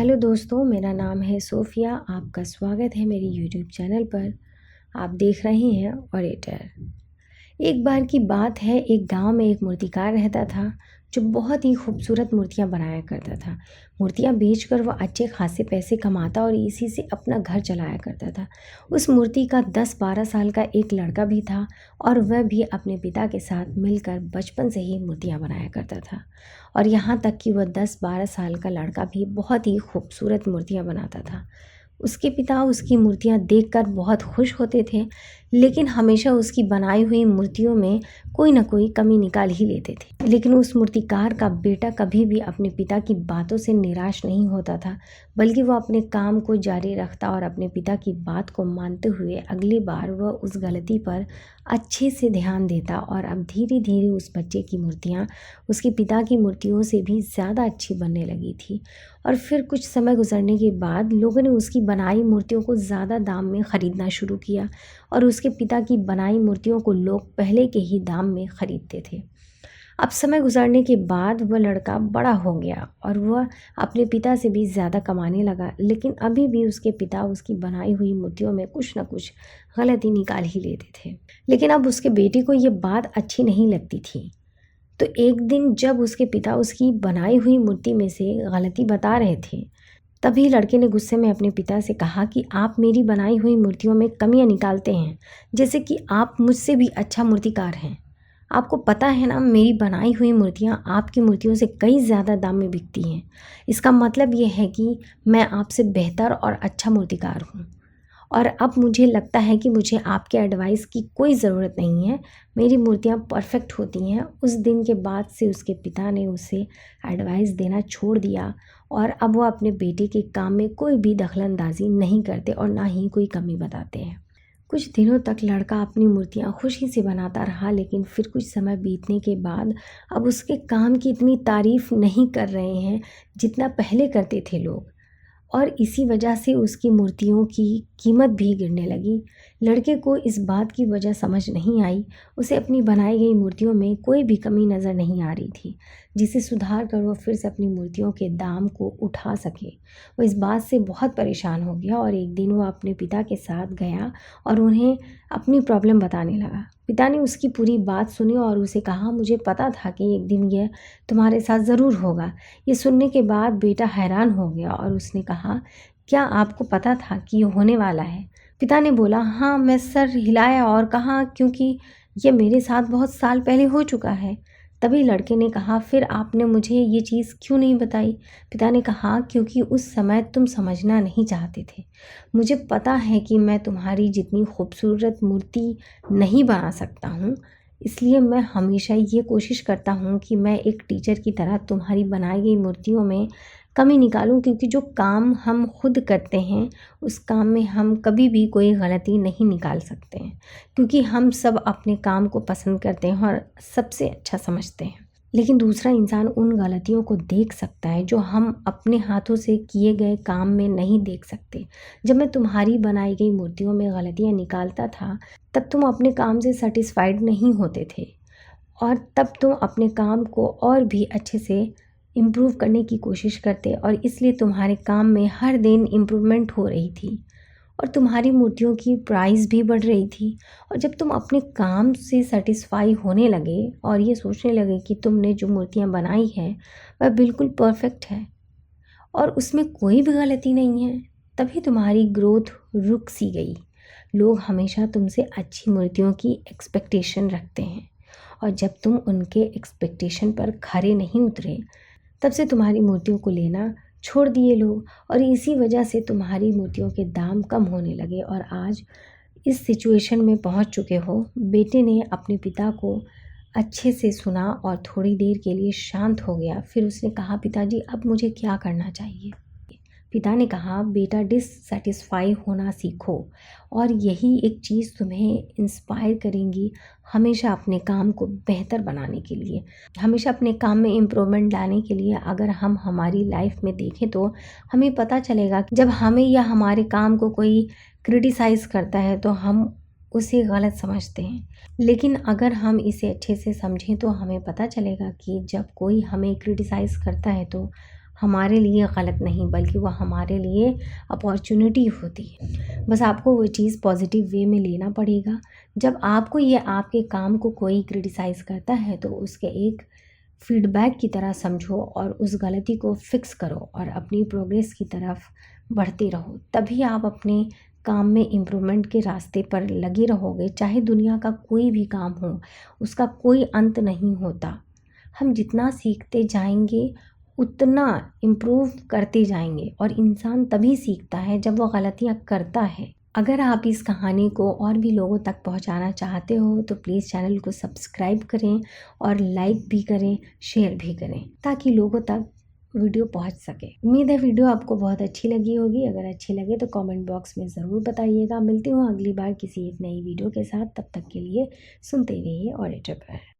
Hello दोस्तों, मेरा नाम है सोफ़िया। आपका स्वागत है मेरी यूट्यूब चैनल पर। आप देख रहे हैं ऑरेटर। एक बार की बात है, एक गांव में एक मूर्तिकार रहता था जो बहुत ही खूबसूरत मूर्तियां बनाया करता था। मूर्तियां बेचकर वह अच्छे खासे पैसे कमाता और इसी से अपना घर चलाया करता था। उस मूर्ति का 10-12 साल का एक लड़का भी था और वह भी अपने पिता के साथ मिलकर बचपन से ही मूर्तियां बनाया करता था। और यहाँ तक कि वह 10-12 साल का लड़का भी बहुत ही खूबसूरत मूर्तियां बनाता था। उसके पिता उसकी मूर्तियां देखकर बहुत खुश होते थे, लेकिन हमेशा उसकी बनाई हुई मूर्तियों में कोई ना कोई कमी निकाल ही लेते थे। लेकिन उस मूर्तिकार का बेटा कभी भी अपने पिता की बातों से निराश नहीं होता था, बल्कि वह अपने काम को जारी रखता और अपने पिता की बात को मानते हुए अगली बार वह उस गलती पर अच्छे से ध्यान देता। और अब धीरे धीरे उस बच्चे की मूर्तियाँ उसके पिता की मूर्तियों से भी ज़्यादा अच्छी बनने लगी थी। और फिर कुछ समय गुजरने के बाद लोगों ने उसकी बनाई मूर्तियों को ज़्यादा दाम में ख़रीदना शुरू किया और उसके पिता की बनाई मूर्तियों को लोग पहले के ही दाम में ख़रीदते थे। अब समय गुजरने के बाद वह लड़का बड़ा हो गया और वह अपने पिता से भी ज़्यादा कमाने लगा, लेकिन अभी भी उसके पिता उसकी बनाई हुई मूर्तियों में कुछ न कुछ गलती निकाल ही लेते थे। लेकिन अब उसके बेटे को ये बात अच्छी नहीं लगती थी। तो एक दिन जब उसके पिता उसकी बनाई हुई मूर्ति में से गलती बता रहे थे, तभी लड़के ने गुस्से में अपने पिता से कहा कि आप मेरी बनाई हुई मूर्तियों में कमियां निकालते हैं, जैसे कि आप मुझसे भी अच्छा मूर्तिकार हैं। आपको पता है ना, मेरी बनाई हुई मूर्तियां आपकी मूर्तियों से कई ज़्यादा दाम में बिकती हैं। इसका मतलब ये है कि मैं आपसे बेहतर और अच्छा मूर्तिकार हूँ। और अब मुझे लगता है कि मुझे आपके एडवाइस की कोई ज़रूरत नहीं है। मेरी मूर्तियाँ परफेक्ट होती हैं। उस दिन के बाद से उसके पिता ने उसे एडवाइस देना छोड़ दिया और अब वो अपने बेटे के काम में कोई भी दखलंदाजी नहीं करते और ना ही कोई कमी बताते हैं। कुछ दिनों तक लड़का अपनी मूर्तियाँ खुशी से बनाता रहा, लेकिन फिर कुछ समय बीतने के बाद अब उसके काम की इतनी तारीफ़ नहीं कर रहे हैं जितना पहले करते थे लोग, और इसी वजह से उसकी मूर्तियों की कीमत भी गिरने लगी। लड़के को इस बात की वजह समझ नहीं आई। उसे अपनी बनाई गई मूर्तियों में कोई भी कमी नज़र नहीं आ रही थी, जिसे सुधार कर वह फिर से अपनी मूर्तियों के दाम को उठा सके। वह इस बात से बहुत परेशान हो गया और एक दिन वह अपने पिता के साथ गया और उन्हें अपनी प्रॉब्लम बताने लगा। पिता ने उसकी पूरी बात सुनी और उसे कहा, मुझे पता था कि एक दिन यह तुम्हारे साथ ज़रूर होगा। ये सुनने के बाद बेटा हैरान हो गया और उसने कहा, क्या आपको पता था कि ये होने वाला है? पिता ने बोला, हाँ। मैं सर हिलाया और कहा, क्योंकि ये मेरे साथ बहुत साल पहले हो चुका है। तभी लड़के ने कहा, फिर आपने मुझे ये चीज़ क्यों नहीं बताई? पिता ने कहा, क्योंकि उस समय तुम समझना नहीं चाहते थे। मुझे पता है कि मैं तुम्हारी जितनी खूबसूरत मूर्ति नहीं बना सकता हूँ, इसलिए मैं हमेशा ये कोशिश करता हूँ कि मैं एक टीचर की तरह तुम्हारी बनाई गई मूर्तियों में कमी निकालूं, क्योंकि जो काम हम खुद करते हैं उस काम में हम कभी भी कोई गलती नहीं निकाल सकते हैं, क्योंकि हम सब अपने काम को पसंद करते हैं और सबसे अच्छा समझते हैं। लेकिन दूसरा इंसान उन गलतियों को देख सकता है जो हम अपने हाथों से किए गए काम में नहीं देख सकते। जब मैं तुम्हारी बनाई गई मूर्तियों में गलतियाँ निकालता था, तब तुम अपने काम से सेटिस्फाइड नहीं होते थे और तब तुम अपने काम को और भी अच्छे से इम्प्रूव करने की कोशिश करते, और इसलिए तुम्हारे काम में हर दिन इम्प्रूवमेंट हो रही थी और तुम्हारी मूर्तियों की प्राइस भी बढ़ रही थी। और जब तुम अपने काम से सेटिस्फाई होने लगे और ये सोचने लगे कि तुमने जो मूर्तियाँ बनाई है वह बिल्कुल परफेक्ट है और उसमें कोई भी गलती नहीं है, तभी तुम्हारी ग्रोथ रुक सी गई। लोग हमेशा तुमसे अच्छी मूर्तियों की एक्सपेक्टेशन रखते हैं और जब तुम उनके एक्सपेक्टेशन पर खरे नहीं उतरे, तब से तुम्हारी मूर्तियों को लेना छोड़ दिए लोग, और इसी वजह से तुम्हारी मूर्तियों के दाम कम होने लगे और आज इस सिचुएशन में पहुंच चुके हो। बेटे ने अपने पिता को अच्छे से सुना और थोड़ी देर के लिए शांत हो गया। फिर उसने कहा, पिताजी अब मुझे क्या करना चाहिए? पिता ने कहा, बेटा डिससेटिस्फाई होना सीखो और यही एक चीज़ तुम्हें इंस्पायर करेंगी हमेशा अपने काम को बेहतर बनाने के लिए, हमेशा अपने काम में इम्प्रूवमेंट लाने के लिए। अगर हम हमारी लाइफ में देखें तो हमें पता चलेगा कि जब हमें या हमारे काम को कोई क्रिटिसाइज़ करता है तो हम उसे गलत समझते हैं, लेकिन अगर हम इसे अच्छे से समझें तो हमें पता चलेगा कि जब कोई हमें क्रिटिसाइज़ करता है तो हमारे लिए गलत नहीं, बल्कि वह हमारे लिए अपॉर्चुनिटी होती है। बस आपको वो चीज़ पॉजिटिव वे में लेना पड़ेगा। जब आपको ये आपके काम को कोई क्रिटिसाइज़ करता है तो उसके एक फीडबैक की तरह समझो और उस गलती को फिक्स करो और अपनी प्रोग्रेस की तरफ बढ़ते रहो। तभी आप अपने काम में इम्प्रूवमेंट के रास्ते पर लगे रहोगे। चाहे दुनिया का कोई भी काम हो, उसका कोई अंत नहीं होता। हम जितना सीखते जाएंगे उतना इम्प्रूव करते जाएंगे और इंसान तभी सीखता है जब वो गलतियाँ करता है। अगर आप इस कहानी को और भी लोगों तक पहुंचाना चाहते हो तो प्लीज़ चैनल को सब्सक्राइब करें और लाइक भी करें, शेयर भी करें, ताकि लोगों तक वीडियो पहुंच सके। उम्मीद है वीडियो आपको बहुत अच्छी लगी होगी। अगर अच्छी लगे तो कमेंट बॉक्स में ज़रूर बताइएगा। मिलती हूँ अगली बार किसी एक नई वीडियो के साथ। तब तक के लिए सुनते रहिए ऑडिटर पर।